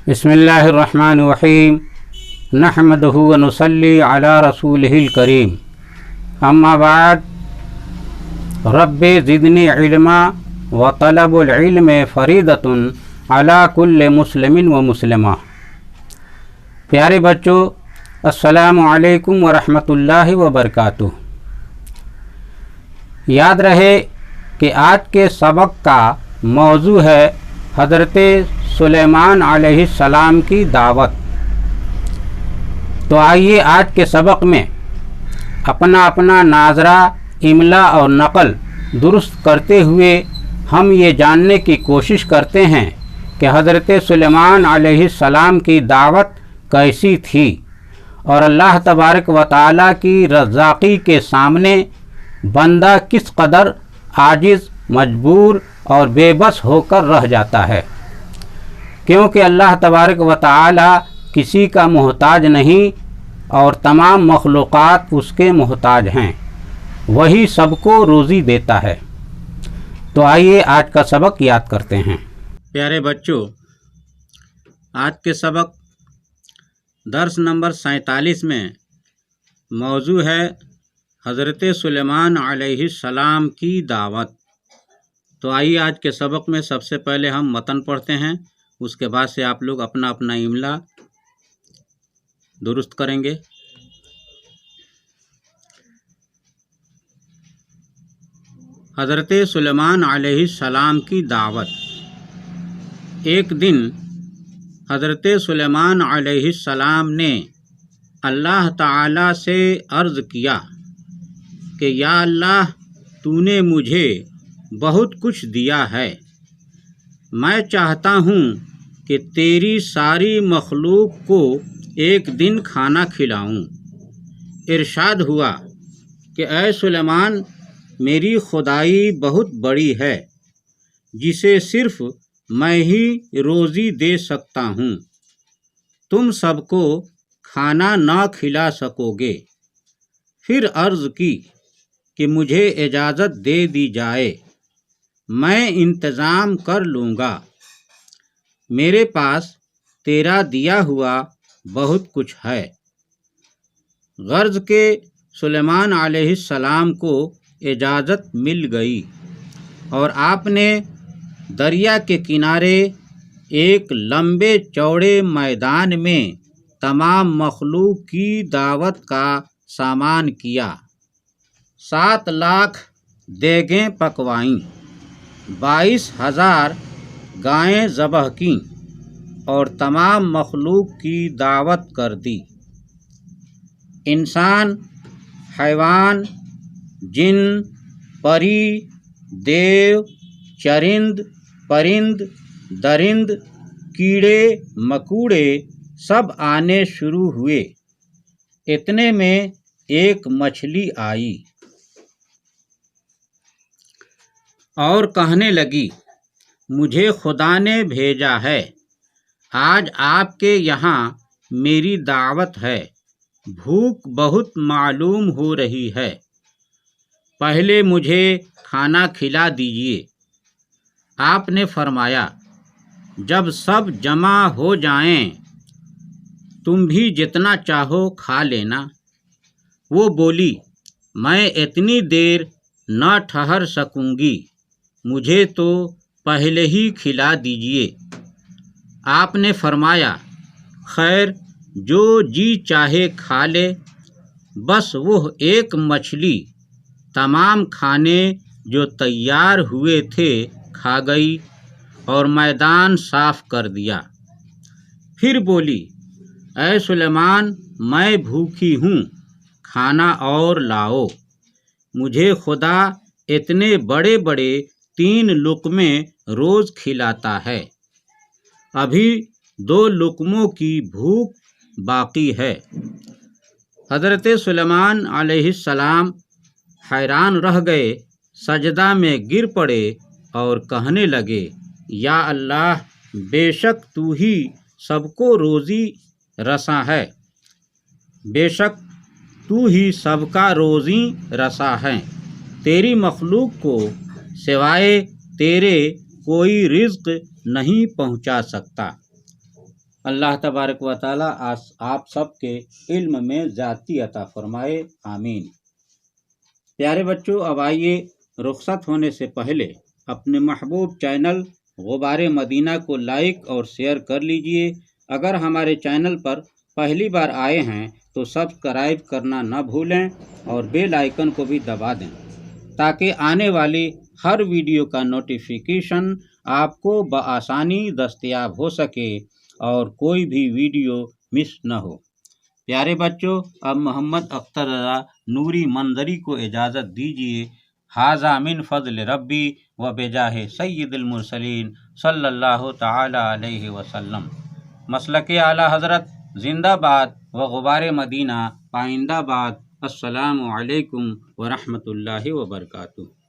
بسم اللہ الرحمن الرحیم نحمدہ و نصلی علی رسولہ الکریم اما بعد رب زدنی علما و طلب العلم فریضۃ علی کل مسلم و مسلمہ۔ پیارے بچوں، السلام علیکم ورحمۃ اللہ وبرکاتہ۔ یاد رہے کہ آج کے سبق کا موضوع ہے حضرت سلیمان علیہ السلام کی دعوت۔ تو آئیے آج کے سبق میں اپنا ناظرہ، املا اور نقل درست کرتے ہوئے ہم یہ جاننے کی کوشش کرتے ہیں کہ حضرت سلیمان علیہ السلام کی دعوت کیسی تھی اور اللہ تبارک و تعالیٰ کی رزاقی کے سامنے بندہ کس قدر عاجز، مجبور اور بے بس ہو کر رہ جاتا ہے، کیونکہ اللہ تبارک و تعالی کسی کا محتاج نہیں اور تمام مخلوقات اس کے محتاج ہیں، وہی سب کو روزی دیتا ہے۔ تو آئیے آج کا سبق یاد کرتے ہیں۔ پیارے بچوں، آج کے سبق درس نمبر 47 میں موضوع ہے حضرت سلیمان علیہ السلام کی دعوت۔ تو آئیے آج کے سبق میں سب سے پہلے ہم متن پڑھتے ہیں، اس کے بعد سے آپ لوگ اپنا املا درست کریں گے۔ حضرت سلیمان علیہ السلام کی دعوت۔ ایک دن حضرت سلیمان علیہ السلام نے اللہ تعالی سے عرض کیا کہ یا اللہ، تو نے مجھے بہت کچھ دیا ہے، میں چاہتا ہوں کہ تیری ساری مخلوق کو ایک دن کھانا کھلاؤں۔ ارشاد ہوا کہ اے سلیمان، میری خدائی بہت بڑی ہے جسے صرف میں ہی روزی دے سکتا ہوں، تم سب کو کھانا نہ کھلا سکو گے۔ پھر عرض کی کہ مجھے اجازت دے دی جائے، میں انتظام کر لوں گا، میرے پاس تیرا دیا ہوا بہت کچھ ہے۔ غرض کہ سلیمان علیہ السلام کو اجازت مل گئی اور آپ نے دریا کے کنارے ایک لمبے چوڑے میدان میں تمام مخلوق کی دعوت کا سامان کیا۔ 7 لاکھ دیگیں پکوائیں، 22,000 گائیں ذبح کیں اور تمام مخلوق کی دعوت کر دی۔ انسان، حیوان، جن، پری، دیو، چرند، پرند، درند، کیڑے مکوڑے سب آنے شروع ہوئے۔ اتنے میں ایک مچھلی آئی اور کہنے لگی، مجھے خدا نے بھیجا ہے، آج آپ کے یہاں میری دعوت ہے، بھوک بہت معلوم ہو رہی ہے، پہلے مجھے کھانا کھلا دیجیے۔ آپ نے فرمایا، جب سب جمع ہو جائیں تم بھی جتنا چاہو کھا لینا۔ وہ بولی، میں اتنی دیر نہ ٹھہر سکوں گی، مجھے تو پہلے ہی کھلا دیجیے۔ آپ نے فرمایا، خیر، جو جی چاہے کھا لے۔ بس وہ ایک مچھلی تمام کھانے جو تیار ہوئے تھے کھا گئی اور میدان صاف کر دیا۔ پھر بولی، اے سلیمان، میں بھوکی ہوں، کھانا اور لاؤ۔ مجھے خدا اتنے بڑے 3 لقمے روز کھلاتا ہے، ابھی 2 لقموں کی بھوک باقی ہے۔ حضرت سلیمان علیہ السلام حیران رہ گئے، سجدہ میں گر پڑے اور کہنے لگے، یا اللہ، بے شک تو ہی سب کو روزی رساں ہے، بے شک تو ہی سب کا روزی رساں ہے، تیری مخلوق کو سوائے تیرے کوئی رزق نہیں پہنچا سکتا۔ اللہ تبارک و تعالی آپ سب کے علم میں ذاتی عطا فرمائے، آمین۔ پیارے بچوں، اب آئیے رخصت ہونے سے پہلے اپنے محبوب چینل غبار مدینہ کو لائک اور شیئر کر لیجئے۔ اگر ہمارے چینل پر پہلی بار آئے ہیں تو سبسکرائب کرنا نہ بھولیں اور بیل آئیکن کو بھی دبا دیں تاکہ آنے والی ہر ویڈیو کا نوٹیفیکیشن آپ کو بآسانی دستیاب ہو سکے اور کوئی بھی ویڈیو مس نہ ہو۔ پیارے بچوں، اب محمد اختر رضا نوری منظری کو اجازت دیجیے۔ ھذا من فضل ربی و بجاہ سید المرسلین صلی اللہ تعالی علیہ وسلم۔ مسلک اعلی حضرت زندہ باد و غبار مدینہ پائندہ باد۔ السلام علیکم ورحمۃ اللہ وبرکاتہ۔